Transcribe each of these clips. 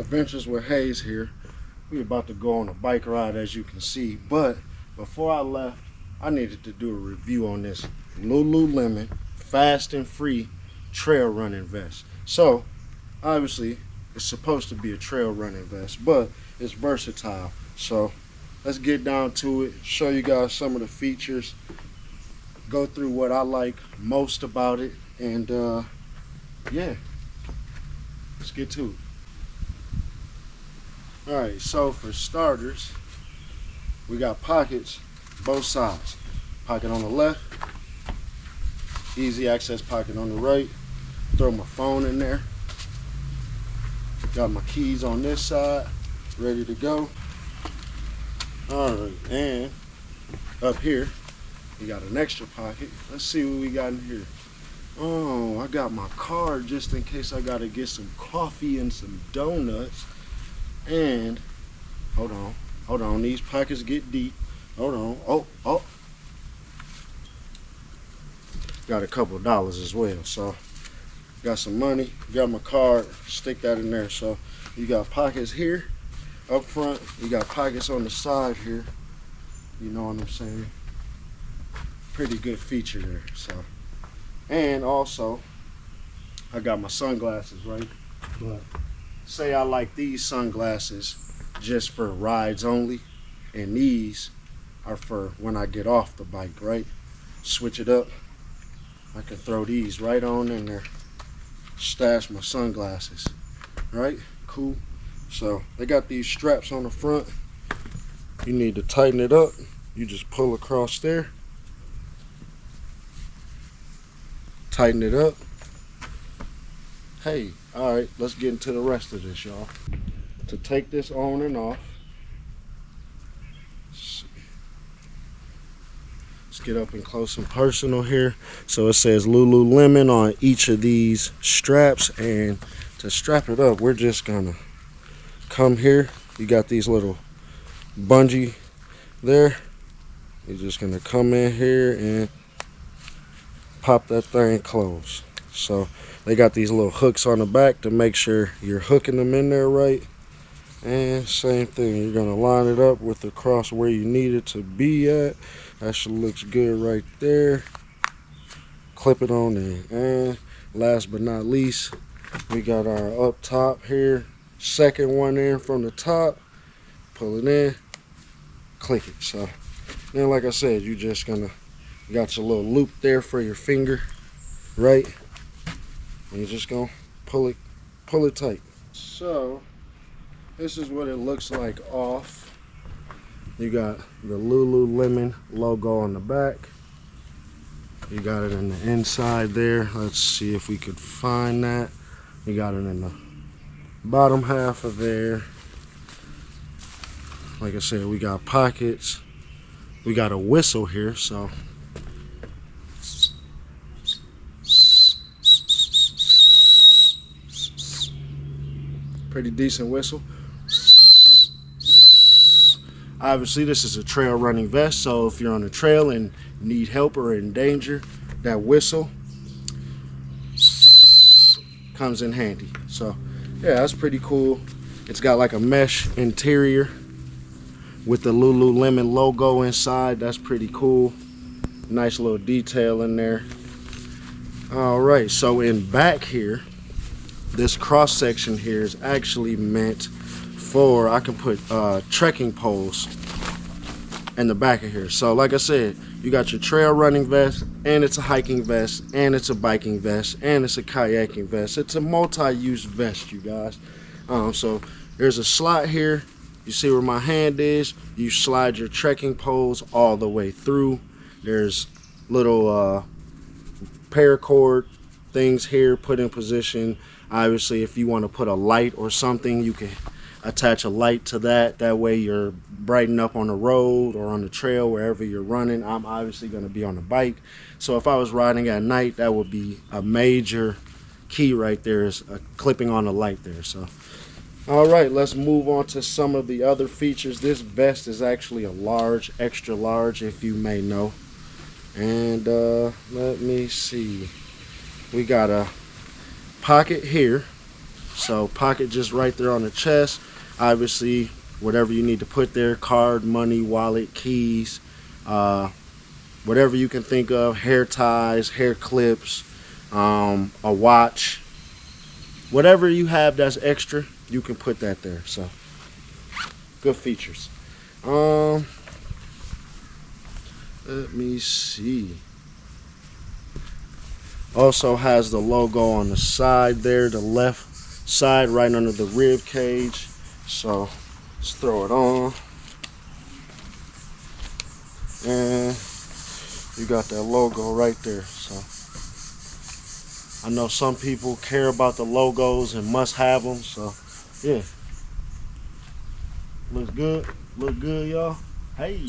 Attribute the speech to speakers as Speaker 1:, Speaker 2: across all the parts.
Speaker 1: Adventures with Hayes here. We about to go on a bike ride, as you can see, but before I left, I needed to do a review on this LULULEMON fast and free trail running vest. So obviously it's supposed to be a trail running vest, but it's versatile. So let's get down to it, show you guys some of the features, go through what I like most about it, and yeah, let's get to it. Alright, so for starters, we got pockets both sides. Pocket on the left, easy access pocket on the right. Throw my phone in there. Got my keys on this side, ready to go. Alright, and up here, we got an extra pocket. Let's see what we got in here. Oh, I got my card just in case I gotta get some coffee and some donuts. And hold on, these pockets get deep. Hold on. Oh, got a couple of dollars as well. So got some money, got my card, stick that in there. So you got pockets here up front, you got pockets on the side here, you know what I'm saying? Pretty good feature there. So, and also I got my sunglasses, right? But say I like these sunglasses just for rides only, and these are for when I get off the bike, right? Switch it up. I can throw these right on in there, stash my sunglasses, right? Cool. So they got these straps on the front. You need to tighten it up. You just pull across there, tighten it up. Hey, all right, let's get into the rest of this, y'all. To take this on and off, let's get up and close and personal here. So it says LULULEMON on each of these straps, and to strap it up, we're just gonna come here. You got these little bungee there. You're just gonna come in here and pop that thing closed. So they got these little hooks on the back to make sure you're hooking them in there right. And same thing, you're gonna line it up with the cross where you need it to be at. That should looks good right there. Clip it on there. And last but not least, we got our up top here. Second one in from the top. Pull it in, click it. So then, like I said, you just gonna, you got your little loop there for your finger, right? And you're just gonna pull it tight. So this is what it looks like off. You got the LULULEMON logo on the back. You got it in the inside there. Let's see if we could find that. You got it in the bottom half of there. Like I said, we got pockets. We got a whistle here, so pretty decent whistle. Obviously this is a trail running vest, so if you're on the trail and need help or in danger, that whistle comes in handy. So yeah, that's pretty cool. It's got like a mesh interior with the LULULEMON logo inside. That's pretty cool. Nice little detail in there. All right, so in back here, this cross section here is actually meant for, I can put trekking poles in the back of here. So like I said, you got your trail running vest, and it's a hiking vest, and it's a biking vest, and it's a kayaking vest. It's a multi-use vest, you guys. So there's a slot here. You see where my hand is? You slide your trekking poles all the way through. There's little paracord things here put in position. Obviously, if you want to put a light or something, you can attach a light to that. That way you're brighten up on the road or on the trail, wherever you're running. I'm obviously going to be on a bike. So if I was riding at night, that would be a major key right there, is clipping on a light there. So, all right, let's move on to some of the other features. This vest is actually a large, extra large, if you may know. And let me see. We got a pocket here So pocket just right there on the chest. Obviously, whatever you need to put there, card, money, wallet, keys, whatever you can think of, hair ties, hair clips, a watch, whatever you have that's extra, you can put that there. So good features. Let me see. Also has the logo on the side there, the left side right under the rib cage. So let's throw it on. And you got that logo right there. So I know some people care about the logos and must have them. So yeah. Looks good. Look good, y'all. Hey.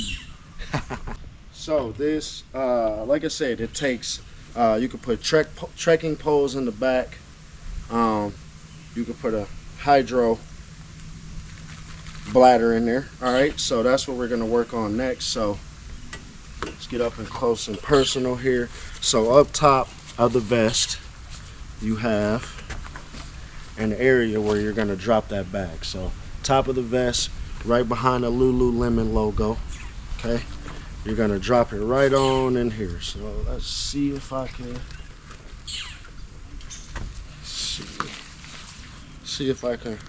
Speaker 1: So this, like I said, it takes, you can put trekking poles in the back. You can put a hydro bladder in there. All right, so that's what we're gonna work on next. So let's get up and close and personal here. So up top of the vest, you have an area where you're gonna drop that bag. So top of the vest, right behind the Lululemon logo. Okay, you're gonna drop it right on in here. So let's see if I can see if I can.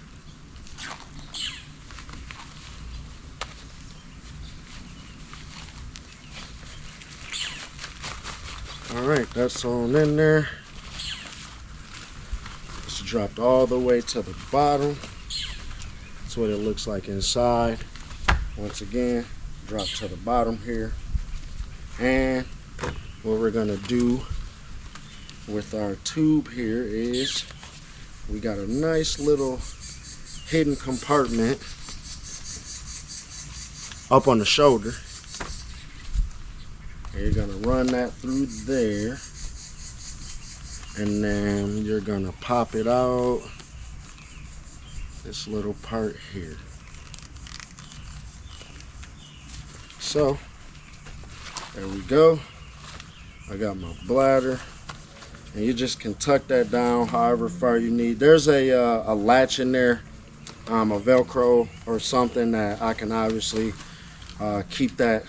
Speaker 1: All right, that's on in there. It's dropped all the way to the bottom. That's what it looks like inside. Once again, drop to the bottom here. And what we're gonna do with our tube here is we got a nice little hidden compartment up on the shoulder. And you're gonna run that through there, and then you're gonna pop it out this little part here. So there we go. I got my bladder, and you just can tuck that down however far you need. There's a latch in there, a Velcro or something that I can obviously keep that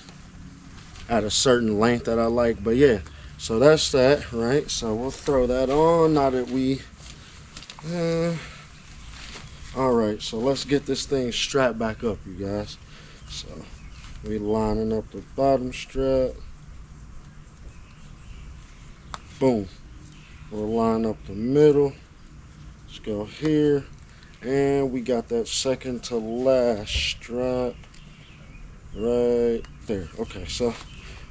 Speaker 1: at a certain length that I like. But yeah, so that's that, right? So we'll throw that on now that we all right, so let's get this thing strapped back up, you guys. So we lining up the bottom strap. Boom. We'll line up the middle. Let's go here, and we got that second to last strap right there. Okay, so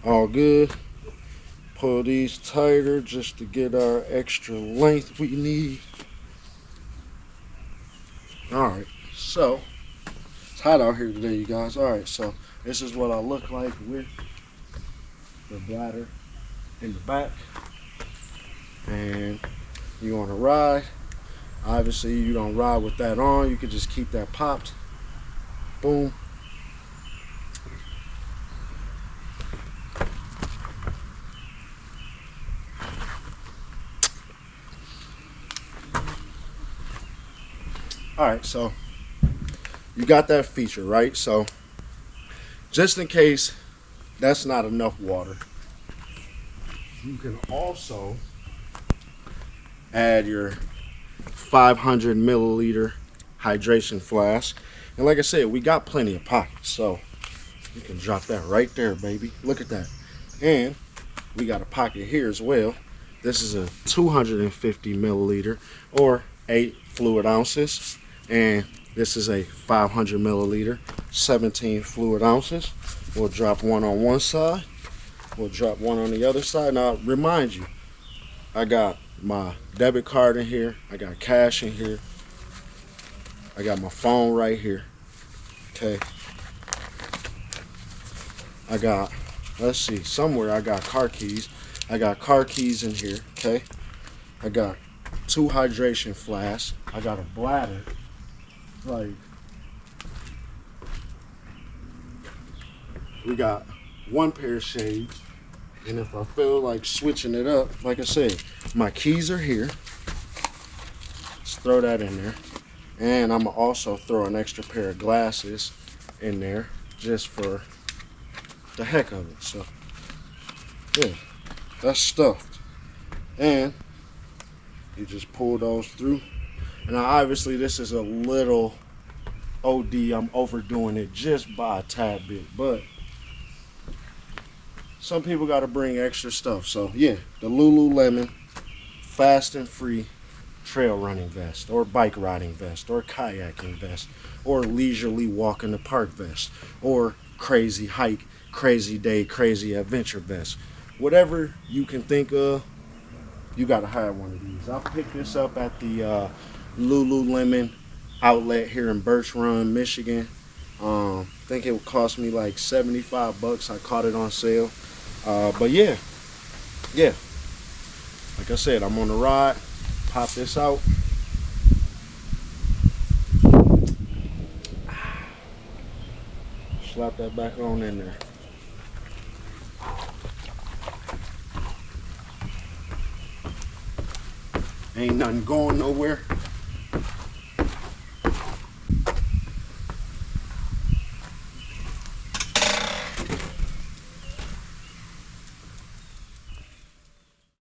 Speaker 1: all good. Pull these tighter just to get our extra length we need. All right, so it's hot out here today, you guys. All right, so this is what I look like with the bladder in the back. And you want to ride. Obviously, you don't ride with that on. You could just keep that popped. Boom. All right, so you got that feature, right? So just in case that's not enough water, you can also add your 500 milliliter hydration flask. And like I said, we got plenty of pockets, so you can drop that right there, baby. Look at that. And we got a pocket here as well. This is a 250 milliliter or 8 fluid ounces. And this is a 500 milliliter, 17 fluid ounces. We'll drop one on one side. We'll drop one on the other side. Now, remind you, I got my debit card in here. I got cash in here. I got my phone right here. Okay. I got, let's see, somewhere I got car keys. I got car keys in here. Okay. I got 2 hydration flasks. I got a bladder. Like, we got 1 pair of shades. And if I feel like switching it up, like I said, my keys are here. Let's just throw that in there. And I'm gonna also throw an extra pair of glasses in there just for the heck of it. So yeah, that's stuffed. And you just pull those through. And now obviously this is a little OD. I'm overdoing it just by a tad bit, but some people got to bring extra stuff. So yeah, the Lululemon fast and free trail running vest, or bike riding vest, or kayaking vest, or leisurely walk in the park vest, or crazy hike, crazy day, crazy adventure vest. Whatever you can think of, you got to have one of these. I picked this up at the Lululemon outlet here in Birch Run, Michigan. I think it would cost me like 75 bucks. I caught it on sale. But yeah, like I said, I'm on the ride. Pop this out. Slap that back on in there. Ain't nothing going nowhere.